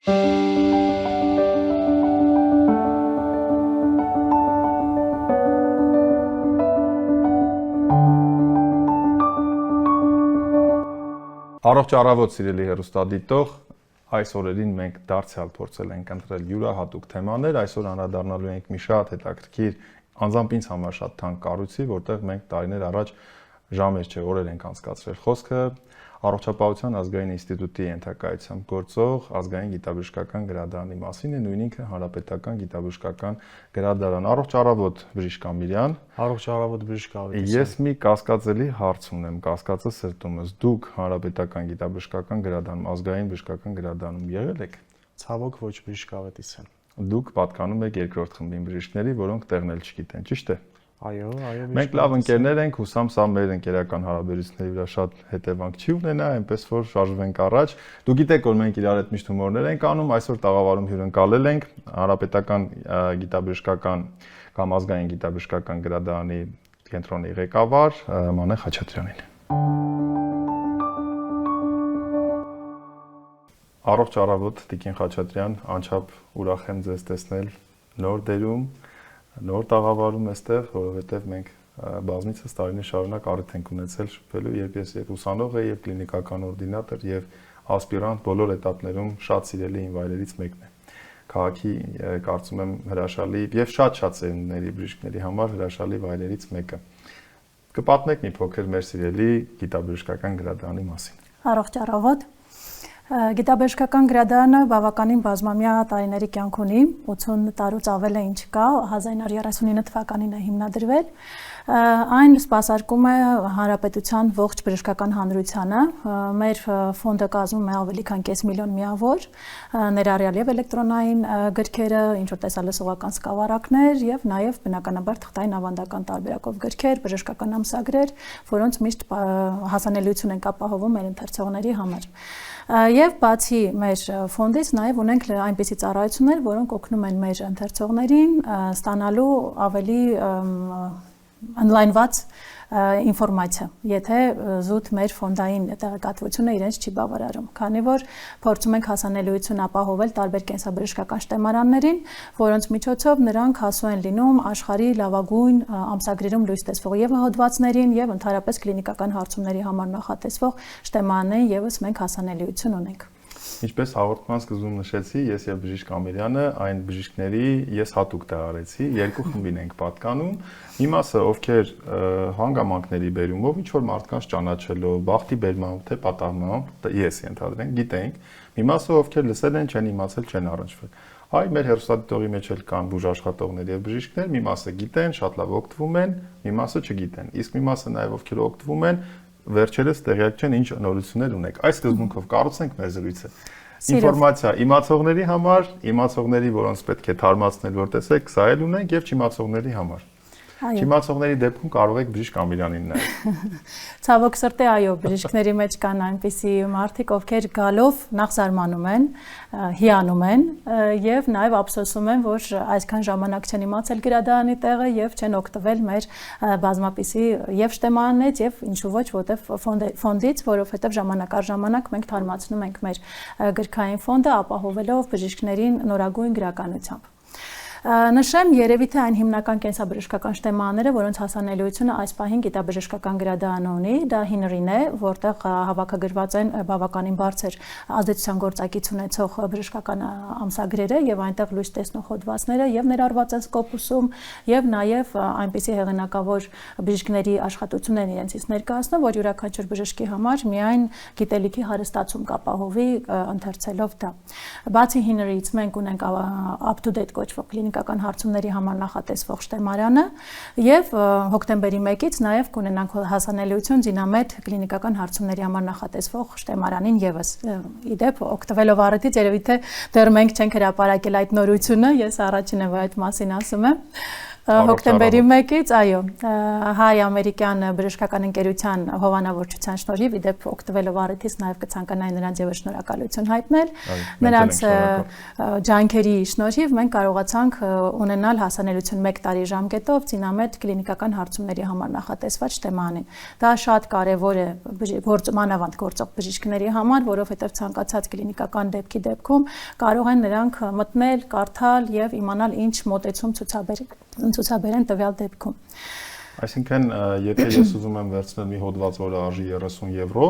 Առողջ առավոտ սիրելի հեռուստադիտող, այս օրերին մենք դարձյալ փորձել ենք ընտրել յուրահատուկ թեմաներ, այսօր անդրադառնալու ենք մի շատ հետաքրքիր, անձամբ ինձ համար շատ թանկ կառույցի, որտեղ մենք տարիներ առաջ ժամեր չէ, օրեր ենք անցկացրել։ Խոսքը Առողջապահության ազգային ինստիտուտի ենթակայությամբ գործող ազգային գիտաբժշկական գրադարանի մասին է, նույն ինքը հանրապետական գիտաբժշկական գրադարան։ Առողջ առավոտ Բժիշկ Ամիրյան։ Առողջ առավոտ Բժիշկ Ավետիսյան։ Ես մի կասկածելի հարց ունեմ, կասկածը սրտումս։ Դուք հանրապետական գիտաբժշկական գրադարանում, ազգային բժշկական գրադարանում եղել եք։ Ցավոք ոչ Բժիշկ Ավետիսյան։ Դուք պատկանում եք երկրորդ խմբին բժիշկների, որոնք տեղն էլ չգիտեն, ճիշտ է։ Այո, Մենք լավ ընկերներ ենք, հուսամ սա մեր ընկերական հարաբերությունների վրա շատ հետևանք չի ունենա, այնպես որ շարժվենք առաջ։ Դուք գիտեք, որ մենք իրար հետ միշտ հումորներ ենք անում, այսօր տաղավարում հյուրընկալել ենք հանրապետական գիտաբժշկական կամ ազգային գիտաբժշկական գրադարանի կենտրոնի ղեկավար Մանե Խաչատրյանին։ Առողջ առավոտ Տիկին Խաչատրյան, անչափ ուրախ եմ ձեզ տեսնել նոր դերում, նոր տաղավարում էստեղ, որովհետև մենք բազմիցս տարիներ շարունակ առիթ ենք ունեցել շփվելու, երբ ես եւ ուսանող եմ, եւ կլինիկական օրդինատոր, եւ ասպիրանտ բոլոր этаպներում շատ սիրելի իմ վայրերից մեկն է։ Քաղաքի կարծում եմ հրաշալի եւ շատ ծերունների բժիշկների համար հրաշալի վայրերից մեկը։ Կպատմեք մի փոքր մեր սիրելի գիտաբժշկական գրադարանի մասին։ Առողջ առավոտ։ Գիտաբժշկական գրադարանը բավականին բազմամյա տարիների կյանք ունի, 80 տարուց ավել է ինչ կա, 1939 թվականին է հիմնադրվել։ Այն սպասարկում է հանրապետության ողջ բժշկական հանրությանը։ Մեր ֆոնդը կազմում է ավելի քան 5 միլիոն միավոր, ներառյալ եւ էլեկտրոնային գրքերը, ինչ որ տեսալսողական սկավառակներ եւ նաեւ բնականաբար թղթային ավանդական տարբերակով գրքեր, բժշկական ամսագրեր, որոնց միշտ հասանելիություն ենք ապահովում մեր ընթերցողների համար։ Եվ բացի մեր ֆոնդից նաև ունենք այնպիսի ծառայություններ, որոնք օգնում են մեր ընթերցողներին ստանալու ավելի online-ված ինֆորմացիա, եթե զուտ մեր ֆոնդային տեղեկատվությունը իրենց չի բավարարում, քանի որ փորձում ենք հասանելիություն ապահովել տարբեր կենսաբժշկական շտեմարաններին, որոնց միջոցով նրանք հասու են լինում աշխարհի լավագույն ամսագրերում լույս տեսվող եւ հոդվածներին եւ ընդհանրապես կլինիկական հարցումների համար նախատեսվող շտեմարաններին եւս մենք հասանելիություն ունենք։ Ինչպես հաղորդման սկզբում նշեցի, ես եւ Բժիշկ Ամիրյանը այն բժիշկների ես հատուկ տեղարեցի, երկու խմբին ենք պատկանում։ Մի մասը, ովքեր հանգամանքների բերումով ինչ որ մարդկանց ճանաչելով, բախտի բերմամբ թե պատահմամբ, ես ենթադրենք, գիտենք։ Մի մասը, ովքեր լսել են, չեն իմացել, չեն առնչվել։ Այ մեր հեռուստադիտողի մեջ էլ կան բուժաշխատողներ եւ բժիշկներ, մի մասը գիտեն, շատ լավ օգտվում են, մի մասը չգիտեն։ Իսկ մի մասը նաեւ ովքեր օգտվում են, վերջերս տեղյակ չեն ինչ նորություններ ունեք։ Այս սկզբունքով կառուցենք մեր զրույցը։ Ինֆորմացիա իմացողների համար, իմացողների, որոնց պետք է թարմացնել, որ տեսեք, սա էլ ունենք եւ չիմացողների համար։ Չիմացողների դեպքում կարող եք Բժիշկ Ամիրյանին նայել։ Ցավոք սրտի, այո, բժիշկների մեջ կան այնպիսի մարդիկ, ովքեր գալով նախ զարմանում են, հիանում են եւ նաեւ ափսոսում են, որ այսքան ժամանակ չեն իմացել գրադարանի տեղը եւ չեն օգտվել մեր բազմապիսի եւ շտեմարաններից եւ ինչու ոչ, որտեվ ֆոնդից, որովհետեւ ժամանակ առ ժամանակ մենք թարմացնում ենք մեր գրքային ֆոնդը, ապահովելով բժիշկներին նորագույն գրականությամբ։ Նշեմ երևի թե այն հիմնական կենսաբժշկական շտեմարանները, որոնց հասանելիությունը այս պահին գիտաբժշկական գրադարանը ունի, դա Հինրին է, որտեղ հավաքագրված են բավականին բարձր ազդեցության գործակից ունեցող բժշկական ամսագրերը եւ այնտեղ լույս տեսնող հոդվածները եւ ներառված են Scopus-ում եւ նաեւ այնպիսի հեղինակավոր բժիշկների աշխատություններն իրենցից ներկայացնում, որ յուրաքանչյուր բժշկի համար միայն գիտելիքի հարստացում կապահովի ընթերցելով դա։ Բացի Հինրից մենք ունենք up-to-date կոչվող կլինիկական հարցումների համար նախատեսվող շտեմարանը եւ հոկտեմբերի 1-ից նաեւ կունենանք հասանելիություն Զինամեդ կլինիկական հարցումների համար նախատեսվող շտեմարանին եւս։ Իդեպ օգտվելով առիթից երևի թե դեռ մենք չենք հրապարակել այդ նորությունը, ես առաջինը որ այդ մասին ասում եմ։ հոկտեմբերի 1-ից, այո, հայ-ամերիկյան բժշկական ընկերության հովանավորչության շնորհիվ իդեպ օգտվելով առիթից նաև կցանկանայի նրանց եւս շնորհակալություն հայտնել։ Նրանց ջանքերի շնորհիվ մենք կարողացանք ունենալ հասանելիություն 1 տարի ժամկետով ցինամետ կլինիկական հարցումների համար նախատեսված շտեմանին։ Դա շատ կարևոր է մանավանդ գործող բժիշկների համար, որովհետև ցանկացած կլինիկական դեպքի դեպքում կարող են նրանք մտնել, կարդալ եւ իմանալ ինչ մոտեցում ցուցաբերեն տվյալ դեպքում։ Այսինքն, եթե ես ուզում եմ վերցնել մի հոդված, որը արժի 30 եվրո,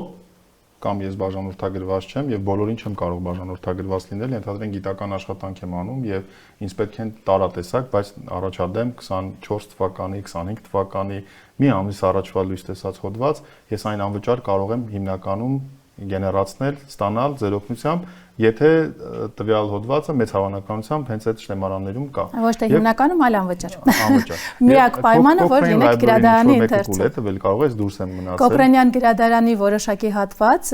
կամ ես բաժանորդագրված չեմ եւ բոլորին չեմ կարող բաժանորդագրված լինել, ենթադրենք գիտական աշխատանք եմ անում եւ ինձ պետք է տարատեսակ, բայց առաջադեմ 24 թվականի, 25 թվականի մի ամիս առաջվա լույս տեսած հոդված, ես այն անվճար կարող եմ հիմնականում գեներացնել, ստանալ ձեր օգնությամբ, եթե տվյալ հոդվածը մեծ հավանականությամբ հենց այդ շտեմարաններում կա։ Ոչ թե հիմնականում, այլ անվճար։ Անվճար։ Միակ պայմանը, որ լինեք գրադարանի ընթերցում։ Տվել կարող ես դուրս եմ մնացել։ Կոկրենյան գրադարանի որոշակի հատված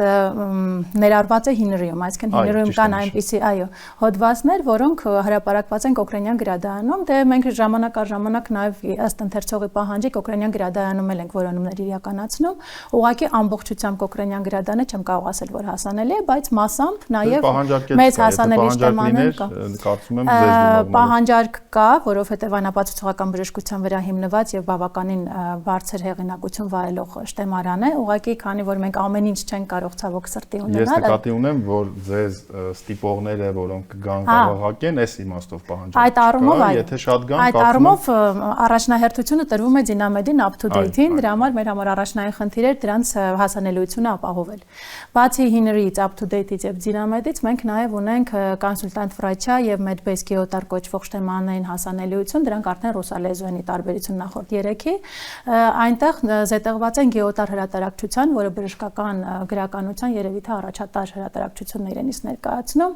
ներառված է Հինրիում, այսինքն Հինրիում կան այնպիսի, այո, հոդվածներ, որոնք հրապարակված են Կոկրենյան գրադարանում, դե մենք ժամանակ առ ժամանակ նաև ըստ ընթերցողի պահանջի Կոկրենյան գրադարանում ենք որոնումներ իրականացնում։ Ուղղակի ամբողջությամբ Կոկրենյան գրադարանը չեմ կարող ասել, որ հասանելի է, բայց մասամբ նաև մեծ հասանելի շտեմաներ կա։ Կարծում եմ ձեզ դիմավորում։ Պահանջարկ կա, որովհետև այն ապացուցողական բժշկության վրա հիմնված եւ բավականին բարձր հեղինակություն վայելող շտեմարան է, ուղղակի քանի որ մենք ամեն ինչ չենք կարող ցավոք սրտի ունենալ։ Ես նկատի ունեմ, որ ձեզ ստիպողները, որոնք կգան կարողակեն, այս իմաստով պահանջարկ։ Այդ առումով այո։ Եթե շատ կան, այդ առումով առաջնահերթությունը տրվում է Դինամեդին up-to-date-ին, դրա համար մեր համար առաջնային խնդիր էր դրանց հասանելիությունը ապահովել։ Բացի Հինրիից, up-to-date-ից եւ Դինամեդից մենք նաև ունենք կոնսուլտանտ վրաչա եւ Medbase Geotar կոչվող շտեմանային հասանելիություն, դրանք արդեն ռուսալեզու են ի տարբերություն նախորդ 3-ի։ Այնտեղ զետեղված են Geotar հրատարակչության, որը բժշկական գրականության երևի թե առաջատար հրատարակությունն է իրենից ներկայացնում։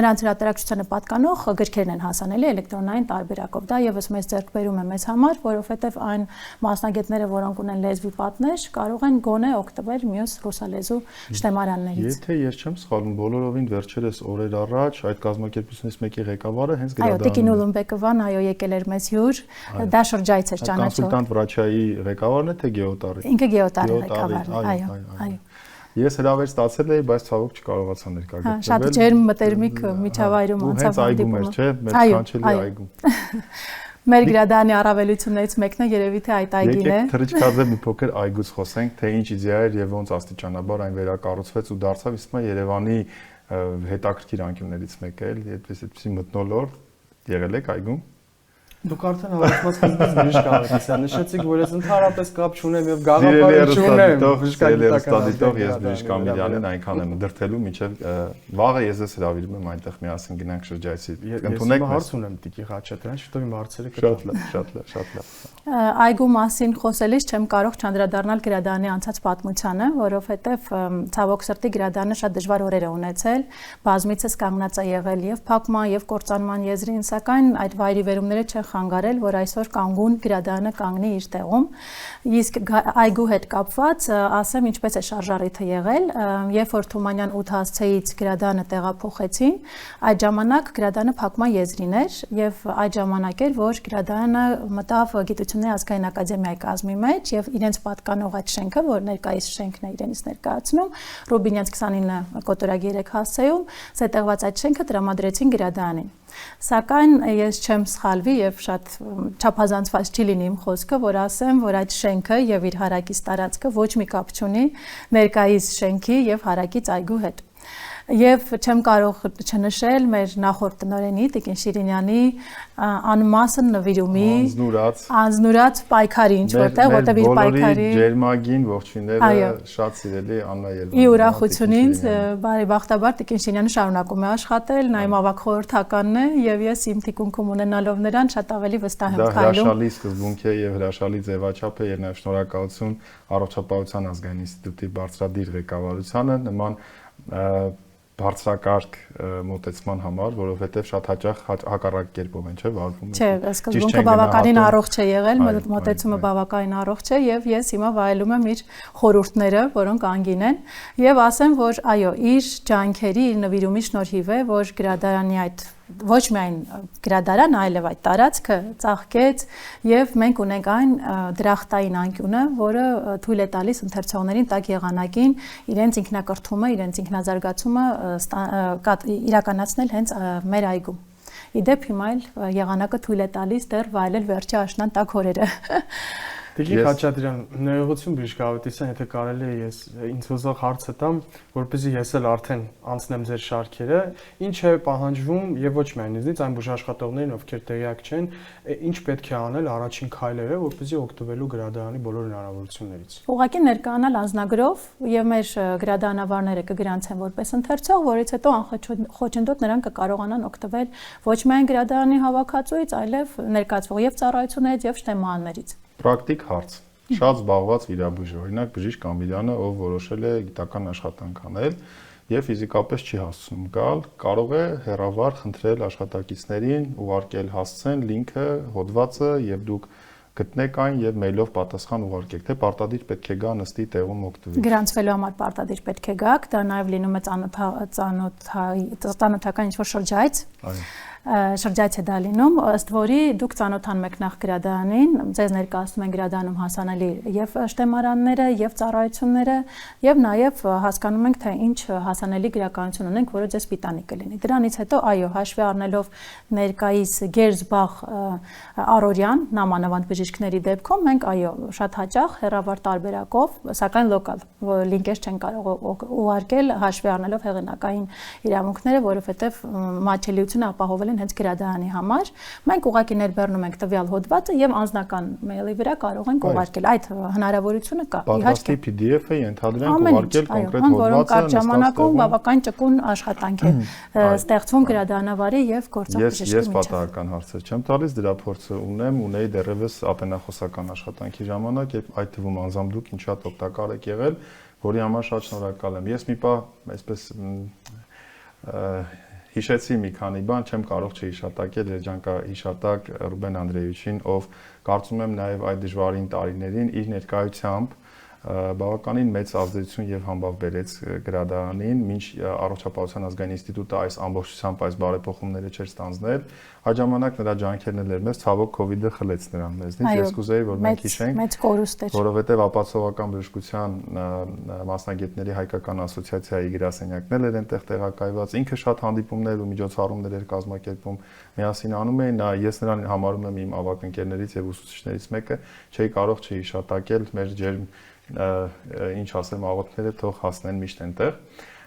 Նրանց հրատարակչությանը պատկանող գրքերն են հասանելի էլեկտրոնային տարբերակով։ Դա եւս մեծ ձեռքբերում է մեզ համար, որովհետեւ այն մասնագետները, որոնք ունեն լեզվի պատնեշ, կարող են գոնե օգտվել մյուս ռուսալեզու շտեմարաններից։ Եթե ես չեմ սխալվում, բոլորովին վերջերս օրեր առաջ այդ կազմակերպությունից մեկի ղեկավարը հենց գրադարանում։ Այո, Տիկին Ուլումբեկովան, այո, եկել էր մեզ հյուր, դա շրջայց էր ճանաչող։ Կոնսուլտանտ վրաչայի ղեկավարն է թե Geotar-ի։ Ինքը Geotar-ի ղեկավարն է, այո։ Ես հրավեր ստացել էի, բայց ցավոք չկարողացա ներկայացնել։ Շատ ջերմ մտերմիկ միջավայրում անցավ հանդիպումը։ Հենց այգում էր, չէ՞, մեծ կանչելի այգում։ Մեր գրադարանի առավելություններից մեկն է երևի թե այդ այգին է։ Եկեք թռիչքաձև մի փոքր այգուց խոսենք, թե ինչ իդեա էր եւ ոնց աստիճանաբար այն վերակառուցվեց ու դարձավ իսկույն Երևանի հետաքրքիր անկյուններից մեկը էլ, այդպեսի մթնոլորտ եղել եք այգում։ Դուք արդեն հավաքված սկզբից բժիշկ Ավետիսյան նշեցիք, որ ես ընդհանրապես կապ չունեմ եւ գաղափար չունեմ բժշկագիտական ես բժիշկ Ամիրյանին այնքան եմ դրթելու, մինչեւ վաղը ես ես հրավիրում եմ այնտեղ միասին գնանք շրջայցի։ Ընդունեք հարց ունեմ Տիկի Խաչատրյան, շուտով իմ հարցերը կտամ։ Շատ լավ։ Այգու մասին խոսելիս չեմ կարող չանդրադառնալ գրադարանի անցած պատմությանը, որովհետև ցավոք սրտի գրադարանը շատ դժվար օրեր է ունեցել, բազմիցս կանգնած է եղել եւ փակման եւ կործանման եզրին, սակայն այդ վայրի վերումները չեն խանգարել, որ այսօր կանգուն գրադարանը կանգնի իր տեղում։ Իսկ այգու հետ կապված ասեմ ինչպես է շարժառիթը եղել, երբ որ Թումանյան 8 հասցեից գրադարանը տեղափոխեցին, այդ ժամանակ գրադարանը փակման եզրին էր եւ այդ ժամանակ էր, որ գրադարանը մտավ Գիտությունների ազգային ակադեմիայի կազմի մեջ եւ իրենց պատկանող այդ շենքը, որ ներկայիս շենքն է իրենից ներկայացնում, Ռուբինյանց 29 կոտորագի 3 հասցեում, զետեղված այդ շենքը տրամադրեցին գրադարանին։ Սակայն ես չեմ սխալվի եւ շատ չափազանցված չի լինի իմ խոսքը, որ ասեմ, որ այդ շենքը եւ իր հարակից տարածքը ոչ մի կապ չունի ներկայիս շենքի եւ հարակից այգու հետ։ Եվ չեմ կարող չնշել մեր նախորդ տնօրենի Տիկին Շիրինյանի անմասն նվիրումի անձնուրաց պայքարի ինչ որտեղ, որտեղ իր պայքարի ջերմագին ողջույնները շատ սիրելի Աննա Երվանյանի։ Ի ուրախությունից բարեբախտաբար Տիկին Շիրինյանը շարունակում է աշխատել, նա իմ ավագ խորհրդականն է եւ ես իմ թիկունքում ունենալով նրան շատ ավելի վստահ եմ քայլում։ Դա հրաշալի սկզբունք է եւ հրաշալի ձևաչափ է եւ նաեւ շնորհակալություն Առողջապահության ազգային ինստիտուտի բարձրադիր ղեկավարությանը նման բարձրակարգ մոտեցման համար, որովհետև շատ հաճախ հակառակ կերպով են, չէ՞, վարվում։ Չէ, սկզբունքը բավականին առողջ է եղել, մոտեցումը բավականին առողջ է եւ ես հիմա վայելում եմ իր խորհուրդները, որոնք անգին են, եւ ասեմ, որ այո, իր ջանքերի, իր նվիրումի շնորհիվ է, որ գրադարանի այդ ոչ միայն գրադարան, այլև այդ տարածքը ծաղկեց եւ մենք ունենք այն դրախտային անկյունը, որը թույլ է տալիս ընթերցողներին տակ եղանակին իրենց ինքնակրթումը, իրենց ինքնազարգացումը իրականացնել հենց մեր այգում։ Իդեպ հիմա եղանակը թույլ է տալիս դեռ վայելել վերջի աշնան տաք օրերը։ Տիկին Խաչատրյան, ներողություն բժիշկ Ավետիսյան, եթե կարելի է ես ինձ հուզող հարցը տամ, որպեսզի ես էլ արդեն անցնեմ ձեր շարքերը, ինչ է պահանջվում եւ ոչ միայն ինձնից, այն բուժաշխատողներին, ովքեր տեղյակ չեն, ինչ պետք է անել առաջին քայլերը, որպեսզի օգտվելու գրադարանի բոլոր հնարավորություններից։ Ուղղակի ներկայանալ անձնագրով եւ մեր գրադարանավարները կգրանցեն որպես ընթերցող, որից հետո անխոչնդոտ նրանք կկարողանան օգտվել ոչ միայն գրադարանի հավաքածուից, այլև ներկայացվող եւ ծառայություններից եւ շտեմարաններից։ Պրակտիկ հարց։ Շատ զբաղված վիրաբույժ, օրինակ բժիշկ Ամիրյանը, ով որոշել է գիտական աշխատանք անել եւ ֆիզիկապես չի հասցնում գալ, կարող է հեռավար խնդրել աշխատակիցներին, ուղարկել հասցեն լինքը, հոդվածը եւ դուք գտնեք այն եւ մեյլով պատասխան ուղարկեք, թե պարտադիր պետք է գա նստի տեղում օգտվի։ Գրանցվելու համար պարտադիր պետք է գաք, դա նաեւ լինում է ծանոթական ինչ-որ շրջայց։ Շրջայց է դա լինում, ըստ որի դուք ծանոթանում եք նախ գրադարանին, ձեզ ներկայացնում են գրադարանում հասանելի եւ շտեմարանները, եւ ծառայությունները, եւ նաեւ հասկանում ենք, թե ինչ հասանելի գրականություն ունենք, որը ձեզ պիտանի կլինի։ Դրանից հետո, այո, հաշվի առնելով ներկայիս գերզբաղ առօրյան, նամանավանդ բժիշկների դեպքում, մենք այո, շատ հաճախ հեռավար տարբերակով, սակայն լոկալ լինքեր չեն կարող ուղարկել հաշվի առնելով հեղինակային իրավունքները, որովհետեւ մատչելիությունը ապահովել հենց գրադարանի համար, մենք ուղղակի ներբեռնում ենք տվյալ հոդվածը եւ անձնական մեյլի վրա կարող ենք ուղարկել։ Այդ հնարավորությունը կա։ Պատրաստի PDF-ը ենթադրենք ուղարկել կոնկրետ հոդվածը, կարճ ժամանակում բավական ճկուն աշխատանք է ստեղծվում գրադարանավարի եւ գործող բժշկի միջեւ։ Ես պատահական հարցեր չեմ տալիս, դրա փորձը ունեի դեռևս ատենախոսական աշխատանքի ժամանակ եւ այդ թվում անձամբ դուք ինչ շատ օգտակար եք եղել, որի համար շատ շնորհակալ եմ։ Ես մի պահ այսպես հիշեցի մի քանի բան, չեմ կարող չհիշատակել երջանկահիշատակ Ռուբեն Անդրեևիչին, ով կարծում եմ նաև այդ դժվարին տարիներին իր ներկայությամբ բավականին մեծ ազդեցություն եւ համբավ բերեց գրադարանին, մինչ Առողջապահության ազգային ինստիտուտը այս ամբողջությամբ այս բարեփոխումները չէր ստանձնել, այդ ժամանակ նրա ջանքերն էլ էր մեծ, ցավոք COVID-ը խլեց նրան մեզնից, ես կուզեի, որ մենք հիշենք, մեծ կորուստ էր, որովհետեւ ապացողական բժշկության մասնագետների հայկական ասոցիացիայի գրասենյակներ էր այնտեղ տեղակայված, ինքը շատ հանդիպումներ ու միջոցառումներ էր կազմակերպում, միասին անում էին, ես նրան համարում եմ իմ ավագ ընկերներից եւ ուսուցիչներից մեկը, չէի կարող չհիշատակել մեր ջերմ ինչ ասեմ աղոթքները թող հասնեն միշտ այնտեղ։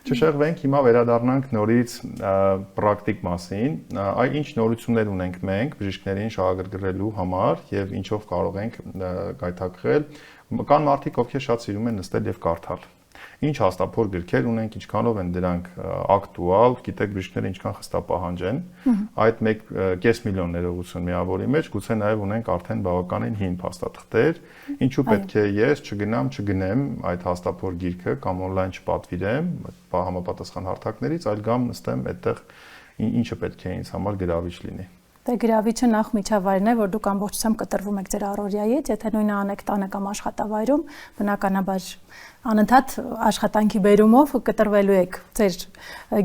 Չշեղվենք, հիմա վերադառնանք նորից պրակտիկ մասին, այ ինչ նորություններ ունենք մենք բժիշկներին շահագրգռելու համար եւ ինչով կարող ենք գայթակղել։ Կան մարդիկ, ովքեր շատ սիրում են նստել եւ կարդալ։ Ինչ հաստափոր գրքեր ունենք, ինչքանով են դրանք ակտուալ, գիտեք բժիշկները ինչքան խստապահանջ են, այդ 1.5 միլիոն ներողություն միավորի մեջ, գուցե նաև ունենք արդեն բավականին հին փաստաթղթեր, ինչու պետք է ես չգնեմ այդ հաստափոր գիրքը կամ on-line չպատվիրեմ համապատասխան հարթակներից, այլ գամ նստեմ այդտեղ ինչը պետք է ինձ համար գրավիչ լինի։ Դե գրավիչը նախ միջավայրն է, որ դուք ամբողջությամբ կտրվում եք ձեր առօրյայից, եթե նույնը անեք տանը կամ աշխատավայրում, բնականաբար անընդհատ աշխատանքի բերումով կտրվելու եք ձեր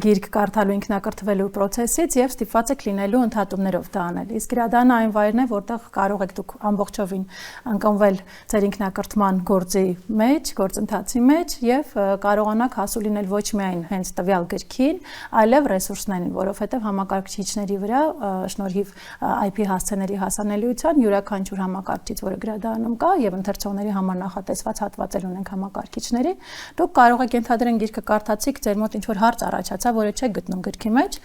գիրք կարդալու ինքնակրթվելու process-ից եւ ստիպված եք լինելու ընդհատումներով դա անել։ Իսկ գրադարանը այն վայրն է, որտեղ կարող եք դուք ամբողջովին ընկնվել ձեր ինքնակրթման գործի մեջ, գործընթացի մեջ եւ կարողանաք հասու լինել ոչ միայն հենց տվյալ գրքին, այլև ռեսուրսներին, որովհետեւ համակարգիչների վրա շնորհիվ IP հասցեների հասանելիության յուրաքանչյուր համակարգիչ, որը գրադարանում կա եւ ընթերցողների համար նախատեսված հատվածել ունենք համակարգիչների, դուք կարող եք ենթադրեն գիրքը կարդացիք, ձեր մոտ ինչ-որ հարց առաջացա, որը չեք գտնում գրքի մեջ,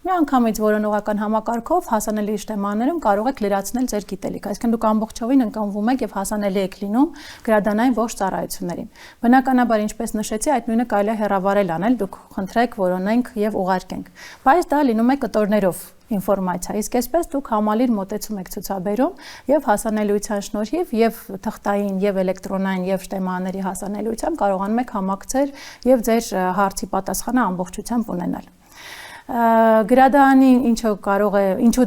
միանգամից որոնողական համակարգով հասանելի շտեմաներում կարող եք լրացնել ձեր գիտելիքը, այսինքն դուք ամբողջովին ընկնվում եք եւ հասանելի եք լինում գրադարանային ողջ ծառայություններին։ Բնականաբար, ինչպես նշեցի, այդ նույնը կարելի է հեռավարել անել, դուք խնդրեք, որոնենք եւ ուղարկենք, բայց դա լինում է կտորներով ինֆորմացիա, իսկ այսպես դուք համալիր մոտեցում եք ցուցաբերում եւ հասանելիության շնորհիվ եւ թղթային եւ էլեկտրոնային եւ շտեմաների հասանելիությամբ կարողանում եք համակցել եւ ձեր հարցի պատասխանը ամբողջությամբ ունենալ։ Գրադարանին ինչու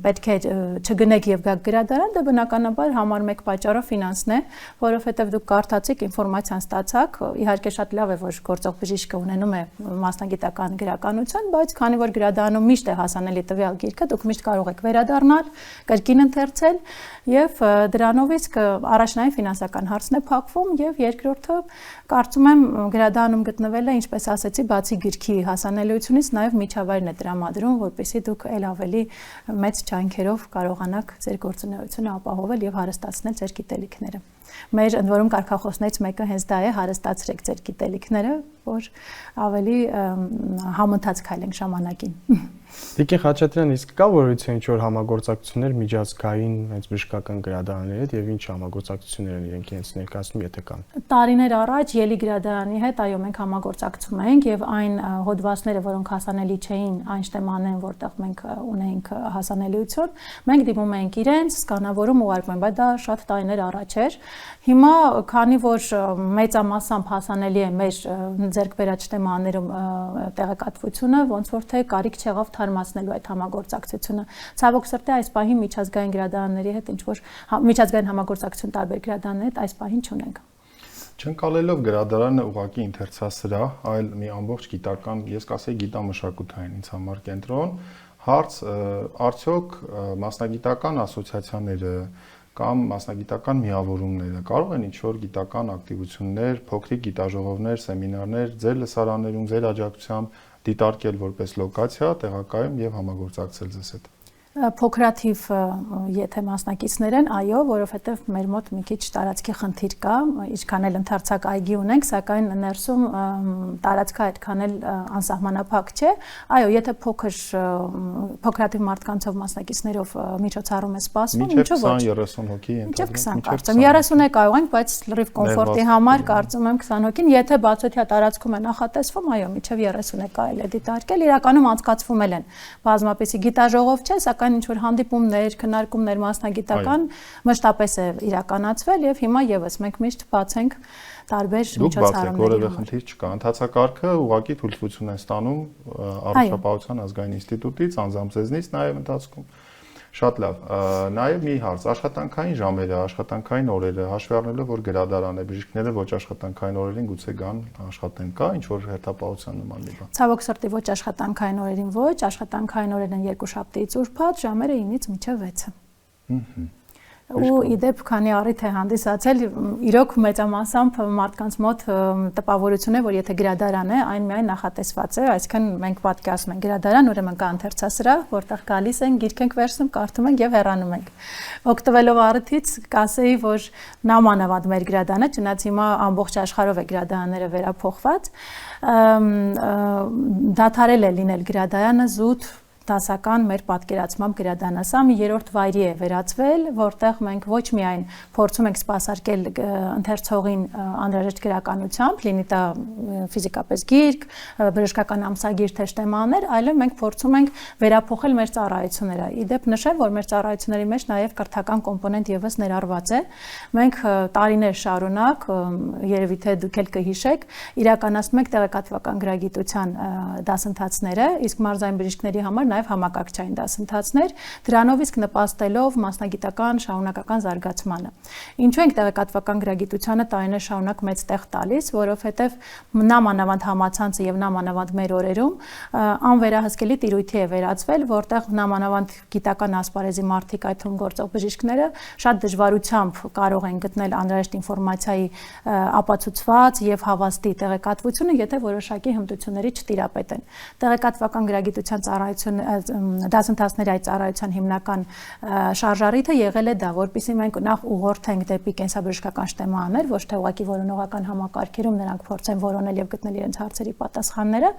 պետք է չգնեք եւ գաք գրադարան, դա բնականաբար համար մեկ պատճառը ֆինանսն է, որովհետեւ դուք կարդացիք, ինֆորմացիան ստացաք, իհարկե շատ լավ է, որ գործող բժիշկը ունենում է մասնագիտական գրականություն, բայց քանի որ գրադարանում միշտ է հասանելի տվյալ գիրքը, դուք միշտ կարող եք վերադառնալ, կրկին ընթերցել եւ դրանով իսկ առաջնային ֆինանսական հարցն է փակվում եւ երկրորդը կարծում եմ գրադարանում գտնվելը, ինչպես ասեցի, բացի գրքի հասանելիությունից նաեւ միջավայրն է տրամադրում, որպեսզի դուք ել ավելի մեծ ջանքերով կարողանաք ձեր գործունեությունը ապահովել եւ հարստացնել ձեր գիտելիքները։ Մեր ընդ որում կարգախոսներից մեկը հենց դա է, հարստացրեք ձեր գիտելիքները, որ ավելի համընթաց քայլենք ժամանակին։ Տիկին Խաչատրյան, իսկ կա որոշություն ինչ-որ համագործակցություններ միջազգային հենց բժշկական գրադարանների հետ եւ ինչ համագործակցություններ են իրենք իրենց ներկայացնում, եթե կան։ Տարիներ առաջ Ելի գրադարանի հետ այո մենք համագործակցում ենք եւ այն հոդվածները, որոնք հասանելի չէին այն շտեմանեն, որտեղ մենք ունեինք հասանելիություն, մենք դիմում ենք իրենց, սկանավորում ուղարկում ենք, բայց դա շատ տարիներ առաջ էր։ Հիմա քանի որ մեծամասամբ հասանելի է մեր ձեռք բերած շտեմաներում տեղեկատվությունը, ոնց որ թե կարիք չեղավ թարմացնելու այդ համագործակցությունը։ Ցավոք սրտի այս պահին միջազգային գրադարանների հետ ինչ որ միջազգային համագործակցություն տարբեր գրադարանների հետ այս պահին չունենք։ Չընկալելով գրադարանը ուղղակի ինտերցասրահ, այլ մի ամբողջ գիտական, ես կասեի գիտամշակութային ինձ համար կենտրոն, հարց արդյոք մասնագիտական ասոցիացիաները կամ մասնագիտական միավորումները կարող են ինչ-որ գիտական ակտիվություններ, փոքրիկ գիտաժողովներ, սեմինարներ ձեր լսարաններում, ձեր աջակցությամբ դիտարկել որպես լոկացիա, տեղակայում եւ համագործակցել ձեզ հետ։ Փոքրաթիվ եթե մասնակիցներ են, այո, որովհետև մեր մոտ մի քիչ տարածքի խնդիր կա, ինչքան էլ ընդարձակ այգի ունենք, սակայն ներսում տարածքը այդքան էլ անսահմանափակ չէ։ Այո, եթե փոքրաթիվ մարդկանցով մասնակիցներով միջոցառում է սպասվում, ինչու ոչ։ 20-30 հոգի ընդհանրապես 20 կարծում 30-ը կարող ենք, բայց լրիվ կոմֆորտի համար կարծում եմ 20 հոգին, եթե բացօթյա տարածքում է նախատեսվում, այո, մինչև 30-ը կարելի է դիտարկել, իրականում անցկացվում են բազմապիսի գիտաժողով չէ, սակայն ինչ-որ հանդիպումներ, քննարկումներ մասնագիտական մշտապես է իրականացվել եւ հիմա եւս մենք միշտ բաց ենք տարբեր միջոցառումների։ Որևէ խնդիր չկա։ Ընթացակարգը ուղղակի թույլտվություն է ստանում Առողջապահության ազգային ինստիտուտից, անձամբ ձեզնից նաեւ ընթացքում։ Շատ լավ։ Նաեւ մի հարց, աշխատանքային ժամերը, աշխատանքային օրերը, հաշվի առնելով որ գրադարան է, բժիշկները ոչ աշխատանքային օրերին գուցե գան աշխատեն, կա ինչ որ հերթապահության նման մի բան։ Ցավոք սրտի ոչ աշխատանքային օրերին ոչ, աշխատանքային օրերն են երկուշաբթիից ուրբաթ, ժամերը 9-ից մինչև 6-ը։ Ու իդեպ քանի առիթ է հանդիսացել, իրոք մեծամասամբ մարդկանց մոտ տպավորություն է, որ եթե գրադարան է, այն միայն նախատեսված է, այսինքն մենք պատկերացնում ենք գրադարան, ուրեմն կա ընթերցասրահ, որտեղ գալիս են, գիրք ենք վերցնում, կարդում ենք եւ հեռանում ենք։ Օգտվելով առիթից կասեի, որ նամանավանդ մեր գրադարանը, չնայած հիմա ամբողջ աշխարհով է գրադարանները վերափոխված, դադարել է լինել գրադարանը զուտ դասական մեր պատկերացմամբ գրադարանը։ Սա մի երրորդ վայրի է վերածվել, որտեղ մենք ոչ միայն փորձում ենք սպասարկել ընթերցողին անհրաժեշտ գրականությամբ, լինի դա ֆիզիկապես գիրք, բժշկական ամսագիր թե շտեմաներ, այլև մենք փորձում ենք վերափոխել մեր ծառայությունները։ Իդեպ նշեմ, որ մեր ծառայությունների մեջ նաև կրթական կոմպոնենտ եւս ներառված է։ Մենք տարիներ շարունակ, երևի թե դուք էլ կհիշեք, իրականացնում ենք տեղեկատվական գրագիտության դասընթացները, իսկ մարզային բժիշկների համար նաև համակարգչային դասընթացներ, դրանով իսկ նպաստելով մասնագիտական շարունակական զարգացմանը։ Ինչու ենք տեղեկատվական գրագիտությանը տարիներ շարունակ մեծ տեղ տալիս, որովհետև նամանավանդ համացանցը եւ նամանավանդ մեր օրերում անվերահսկելի տիրույթի է վերածվել, որտեղ նամանավանդ գիտական ասպարեզի մարդիկ, այդ թվում գործող բժիշկները, շատ դժվարությամբ կարող են գտնել անհրաժեշտ ինֆորմացիայի ապացուցված եւ հավաստի տեղեկատվությունը, եթե որոշակի հմտությունների չտիրապետեն։ Տեղեկատվական գրագիտության ծառայությունը դասընթացների այդ ծառայության հիմնական շարժառիթը եղել է դա, որպեսզի մենք նախ ուղղորդենք դեպի կենսաբժշկական շտեմաներ, ոչ թե ուղղակի որոնողական համակարգերում նրանք փորձեն որոնել եւ գտնել իրենց հարցերի պատասխանները,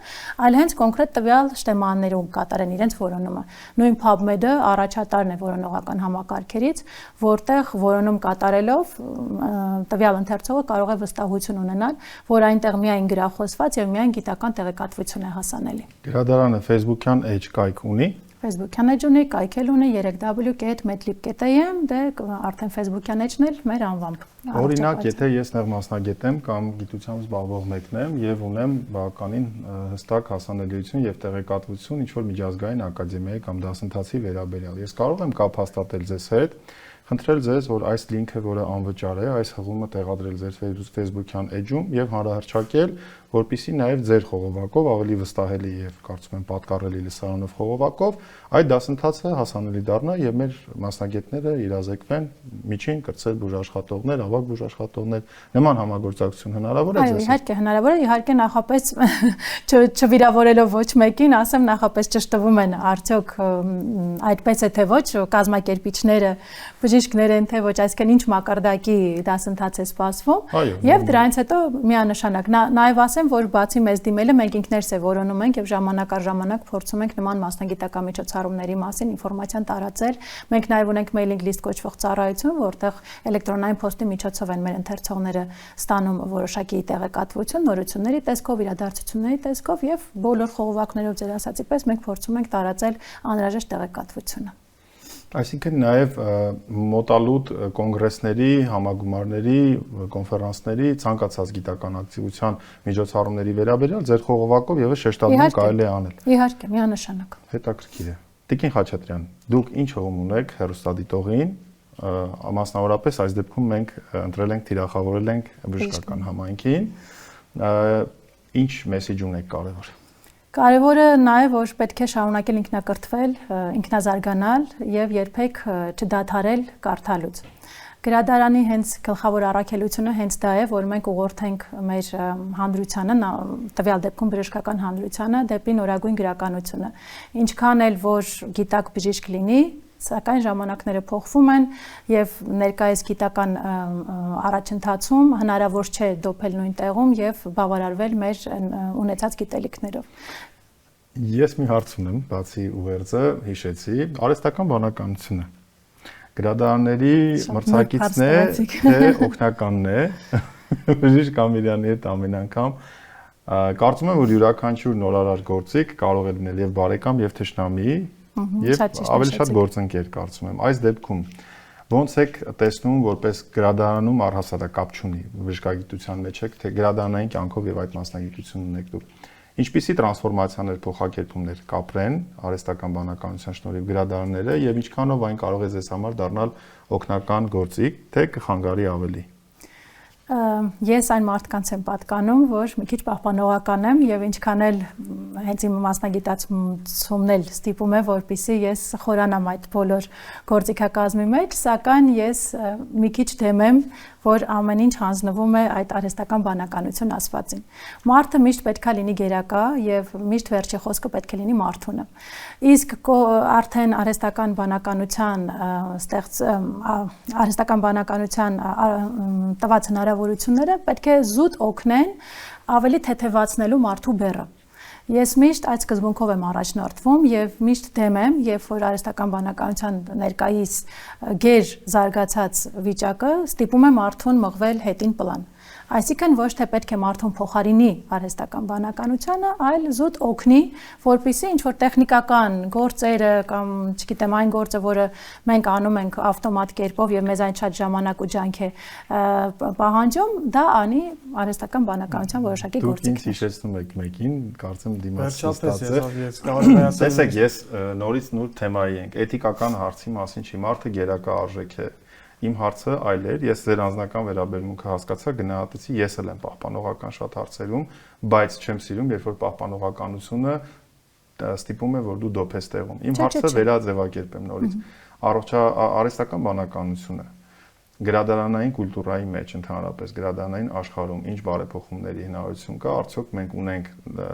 այլ հենց կոնկրետ տվյալ շտեմաններում կատարեն իրենց որոնումը։ Նույն PubMed-ը առաջատարն է որոնողական համակարգերից, որտեղ որոնում կատարելով տվյալ ընթերցողը կարող է վստահություն ունենալ, որ այնտեղ միայն գրախոսված եւ միայն գիտական տեղեկատվություն է հասանելի։ Գրադարանը Facebook-յան էջ կայք ունի։ Facebook-յան էջ ունի, կայքել ունի 3w.medlib.am, դե արդեն Facebook-յան էջն էլ մեր անվամբ։ Օրինակ, եթե ես նեղ մասնագետ եմ կամ գիտությամբ զբաղվող մեկն եմ եւ ունեմ բավականին հստակ հասանելիություն եւ տեղեկատվություն ինչ որ միջազգային ակադեմիայի կամ դասընթացի վերաբերյալ, ես կարող եմ կապ հաստատել ձեզ հետ, խնդրել ձեզ, որ այս լինքը, որը անվճար է, այս հղումը տեղադրել ձեր Facebook-յան էջում եւ հանրահրճակել, որպեսզի նաեւ ձեր խողովակով ավելի վստահելի եւ կարծում եմ պատկառելի լսարանով խողովակով այդ դասընթացը հասանելի դառնա եւ մեր մասնագետները իրազեկվեն միջին կրծել բուժաշխատողներ, ավագ բուժաշխատողներ, նման համագործակցություն հնարավոր է Այո, ձեզ։ իհարկե հնարավոր է, իհարկե նախապես չվիրավորելով ոչ մեկին, ասեմ նախապես ճշտվում են արդյոք այդպես է թե ոչ, կազմակերպիչները, բժիշկներ են թե ոչ, այսինքն ինչ մակարդակի դասընթաց է սպասվում եւ դրանից հետո միանշանակ նաեւ ասեմ, որ բացի մեզ դիմելը մենք ինքներս է որոնում ենք եւ ժամանակ առ ժամանակ փորձում ենք նման մասնագիտական միջոցառումների մասին ինֆորմացիան տարածել։ Մենք նաեւ ունենք mailing list կոչվող ծառայություն, որտեղ էլեկտրոնային փոստի միջոցով են մեր ընթերցողները ստանում որոշակի տեղեկատվություն, նորությունների տեսքով, իրադարձությունների տեսքով եւ բոլոր խողովակներով ձեր ասացի պես մենք փորձում ենք տարածել անհրաժեշտ տեղեկատվությունը։ Այսինքն նաև մոտալուտ կոնգրեսների, համագումարների, կոնֆերանսների, ցանկացած գիտական ակտիվության միջոցառումների վերաբերյալ ձեր խողովակով եւս շեշտադրում կարելի է անել։ Իհարկե, միանշանակ։ Հետաքրքիր է։ Տիկին Խաչատրյան, դուք ինչ հողում ունեք հեռուստադիտողին, մասնավորապես այս դեպքում մենք ընտրել ենք թիրախավորել ենք բժշկական համայնքին, ինչ մեսեջ ունեք կարևոր։ Կարևորը նաև որ պետք է շարունակել ինքնակրթվել, ինքնազարգանալ եւ երբեք չդադարել կարդալուց։ Գրադարանի հենց գլխավոր առաքելությունը հենց դա է, որ մենք ուղղորդենք մեր հանրությանը, տվյալ դեպքում բժշկական հանրությանը դեպի նորագույն գրականությունը։ Ինչքան էլ որ գիտակ բժիշկ լինի, սակայն ժամանակները փոխվում են եւ ներկայիս գիտական առաջընթացում հնարավոր չէ դոփել նույն տեղում եւ բավարարվել մեր ունեցած գիտելիքներով։ Ես մի հարց ունեմ, բացի ուղերձը հիշեցի, արհեստական բանականությունը գրադարանների մրցակիցն է, թե օգնականն է, բժիշկ Ամիրյանի հետ ամեն անգամ կարծում եմ որ յուրաքանչյուր նորարար գործիք կարող է լինել եւ բարեկամ եւ թշնամի եւ ավելի շատ գործընկեր կարծում եմ։ Այս դեպքում ոնց եք տեսնում որպես գրադարանում առհասարակ կապ չունի բժշկագիտության մեջ եք թե գրադարանային կյանքով եւ այդ մասնագիտությունն ունեք դուք։ Ինչպիսի տրանսֆորմացիաներ, փոխակերպումներ կապրեն արհեստական բանականության շնորհիվ գրադարանները եւ ինչքանով այն կարող է ձեզ համար դառնալ օգնական գործիք, թե կխանգարի ավելի։ Ես այն մարդկանց եմ պատկանում, որ մի քիչ պահպանողական եմ եւ ինչքան էլ հենց իմ մասնագիտացումն էլ ստիպում է, որպեսզի ես խորանամ այդ բոլոր գործիքակազմի մեջ, սակայն ես մի քիչ դեմ եմ, որ ամեն ինչ հանձնվում է այդ արհեստական բանականություն ասվածին։ Մարդը միշտ պետքա լինի գերակա եւ միշտ վերջի խոսքը պետք է լինի մարդունը։ Իսկ արդեն արհեստական բանականության տված հնարավորությունները պետք է զուտ օգնեն ավելի թեթևացնելու մարդու բեռը։ Ես միշտ այդ սկզբունքով եմ առաջնորդվում եւ միշտ դեմ եմ, երբ որ արհեստական բանականության ներկայիս գեր զարգացած վիճակը ստիպում է մարդուն մղվել հետին պլան։ Այսինքն ոչ թե պետք է մարդուն փոխարինի արհեստական բանականությունը, այլ զուտ օգնի, որպեսզի ինչ որ տեխնիկական գործերը կամ, չգիտեմ, այն գործը, որը մենք անում ենք ավտոմատ կերպով եւ մեզ այն շատ ժամանակ ու ջանք է պահանջում, դա անի արհեստական բանականության որոշակի գործիքներ։ Դուք ինձ հիշեցնում եք մեկին, կարծեմ դիմացի ստացել։ Տեսեք, ես նորից նոր թեմայի ենք, էթիկական հարցի մասին չի, մարդը գերակա արժեք է։ Իմ հարցը այլ էր, ես ձեր անձնական վերաբերմունքը հասկացա, գնահատեցի, ես էլ եմ պահպանողական շատ հարցերում, բայց չեմ սիրում, երբ որ պահպանողականությունը ստիպում է, որ դու դոփես տեղում։ Իմ հարցը վերաձևակերպեմ նորից։ Արհեստական բանականությունը գրադարանային կուլտուրայի մեջ ընդհանրապես գրադարանային աշխարհում ինչ բարեփոխումների հնարավորություն կա, արդյոք մենք ունենք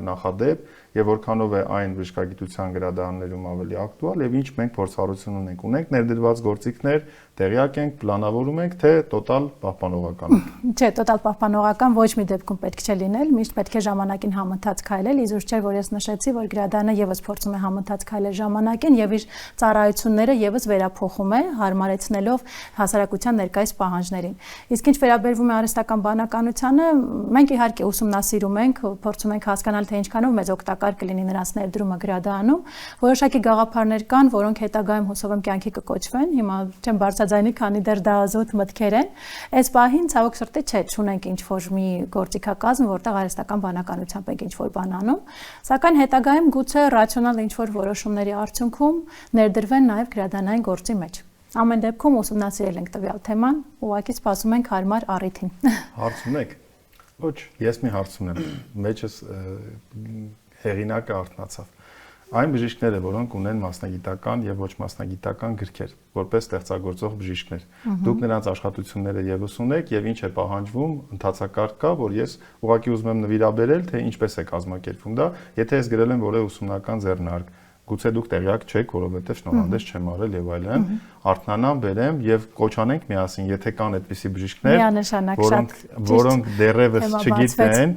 նախադեպ եւ որքանով է այն բժշկագիտության գրադարաններում ավելի ակտուալ եւ ինչ մենք փորձառություն ունենք ներդրված գործիքներ, տեղյակ ենք, պլանավորում ենք, թե տոտալ պահպանողական ենք։ Չէ, տոտալ պահպանողական ոչ մի դեպքում պետք չէ լինել, միշտ պետք է ժամանակին համընթաց քայլել, իզուր չէ, որ ես նշեցի, որ գրադարանը եւս փորձում է համընթաց քայլել ժամանակին եւ իր ծառայությունները եւս վերափոխում է, հարմարեցնելով հասարակության ներկայիս պահանջներին։ Իսկ ինչ վերաբերվում է արհեստական բանականությանը, մենք իհարկե ուսումնասիրում ենք, փորձում ենք հասկանալ, թե ինչքանով մեծ օգտակար կլինի նրանց ներդրումը գրադարանում, որոշակի գաղափարներ կան, որոնք հետագայում հուսով եմ կյանքի կկոչվեն, հիմա չեմ բարձրաձայնի, քանի դեռ դա ազոտ մտքեր են։ Այս պահին ցավոք սրտի չէ, չունենք ինչ-որ մի գործիքակազմ, որտեղ արհեստական բանականությամբ ենք ինչ-որ բան անում, սակայն հետագայում գուցե ռացիոնալ ինչ-որ որոշումների արդյունքում ներդրվեն նաև գրադարանային գործի մեջ։ Ամեն դեպքում ուսումնասիրել ենք տվյալ թեման, ուղղակի սպասում ենք հարմար առիթին։ Հարց ունեք։ Ոչ։ Ես մի հարց ունեմ։ Մեջս հեղինակը արթնացավ։ Այն բժիշկները, որոնք ունեն մասնագիտական եւ ոչ մասնագիտական գրքեր, որպես ստեղծագործող բժիշկներ, դուք նրանց աշխատությունները եւս ունեք եւ ինչ է պահանջվում, ընթացակարգ կա, որ ես ուղղակի ուզում եմ նվիրաբերել, թե ինչպես է կազմակերպվում դա, եթե ես գրել եմ որևէ ուսումնական ձեռնարկ, գուցե դուք տեղյակ չեք, որովհետեւ շնորհանդես չեմ արել եւ այլն, արթնանամ, բերեմ եւ կոչանենք միասին, եթե կան այդպիսի բժիշկներ, որոնք դեռևս չգիտեն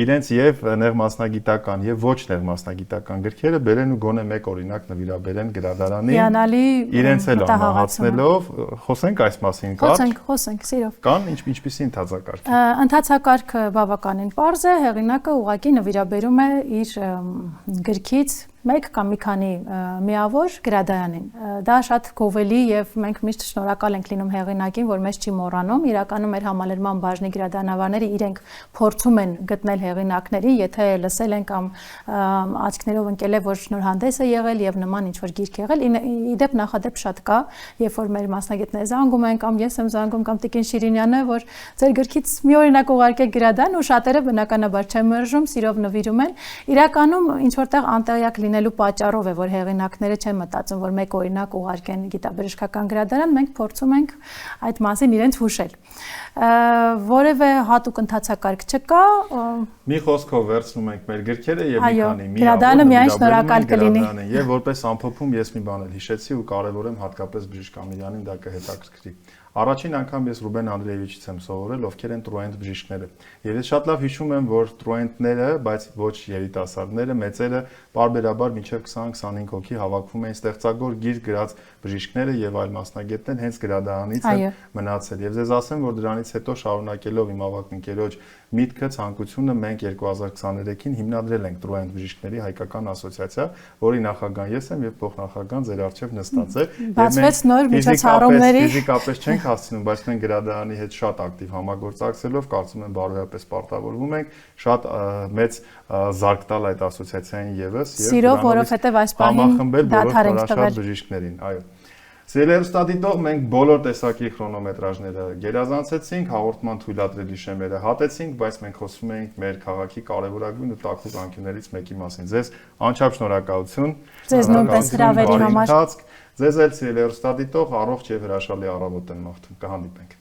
իրենց եւ ներմասնագիտական եւ ոչ ներմասնագիտական գրքերը բերեն ու գոնե մեկ օրինակ նվիրաբերեն գրադարանին, իրենց էլ անհասնելով, խոսենք այս մասին, Խոսենք, սիրով։ Կան ինչպիսի ընթացակարգ։ Ընթացակարգը բավականին պարզ է, հեղինակը ուղղակի նվիրաբերում է իր գրքից մեկ կամ մի քանի միավոր գրադարանին։ Դա շատ գովելի եւ մենք միշտ շնորհակալ ենք լինում հեղինակին, որ մեզ չի մոռանում։ Իրականում մեր համալրման բաժնի գրադարանավարները իրենք փորձում են գտնել հեղինակների, եթե լսել են կամ աչքներով ընկել է, որ շնորհանդես է եղել եւ նման ինչ-որ գիրք եղել։ Իդեպ նախադեպ շատ կա, երբ որ մեր մասնագետները զանգում են կամ ես եմ զանգում կամ Տիկին Շիրինյանը, որ ձեր գրքից մի օրինակ ուղարկեք գրադարան ու շատերը բնականաբար չեն մերժում, սիրով նվիրում են։ Իրականում ինչ որտեղ անտեղյակ լինելու պատճառով է, որ հեղինակները չեն մտածում, որ մեկ օրինակ ուղարկեն գիտաբժշկական գրադարան, մենք փորձում ենք այդ մասին իրենց հուշել։ Որևէ հատուկ ընթացակարգ չկա։ Մի խոսքով վերցնում ենք մեր գրքերը եւ մի քանի գրադարանը միայն շնորհակալ կլինի։ Եվ որպես ամփոփում ես մի բան էլ հիշեցի ու կարևորեմ հատկապես բժիշկ Ամիրյանին դա կհետաքրքրի։ Առաջին անգամ ես Ռուբեն Անդրեևիչից եմ սովորել, ովքեր են տրուենտ բժիշկները։ Եվ ես շատ լավ հիշում եմ, որ տրուենտները, բայց ոչ երիտասարդները, մեծերը բարբերաբար մինչև 20-25 հոգի հավաքվում էին ստեղծագործ գիրք գրած բժիշկները եւ այլ մասնագետներ հենց գրադարանից են մնացել։ Եվ ձեզ ասեմ, որ դրանից հետո շարունակելով իմ ավագ ընկերոջ միտքը, ցանկությունը մենք 2023-ին հիմնադրել ենք տրուենտ բժիշկների հայկական ասոցիացիա, որի նախագահ ես եմ եւ փոխնախագահ ձեր առջեւ նստած է։ Բացվեց նոր միջոցառումների ֆիզիկապես չենք հասցնում, բայց մենք գրադարանի հետ շատ ակտիվ համագործակցելով, կարծում եմ բարոյապես պարտավորվում ենք շատ մեծ զարգ տալ այդ ասոցիացիային եւս եւ սիրով, որովհետեւ այս պահին դադար ենք տվել բժիշկներին, այո։ Սիրելի հեռուստադիտող, մենք բոլոր տեսակի քրոնոմետրաժները գերազանցեցինք, հաղորդման թույլատրելի շեմերը հատեցինք, բայց մենք խոսում էինք մեր քաղաքի կարևորագույն ու տաքուկ անկյուններից մեկի մասին։ Ձեզ անչափ շնորհակալություն։ Ձեզ նույնպես հրավերի համար։ Ձեզ էլ սիրելի հեռուստադիտող, առողջ եւ հրաշալի առավոտ եմ մաղթում։ Կհանդիպենք։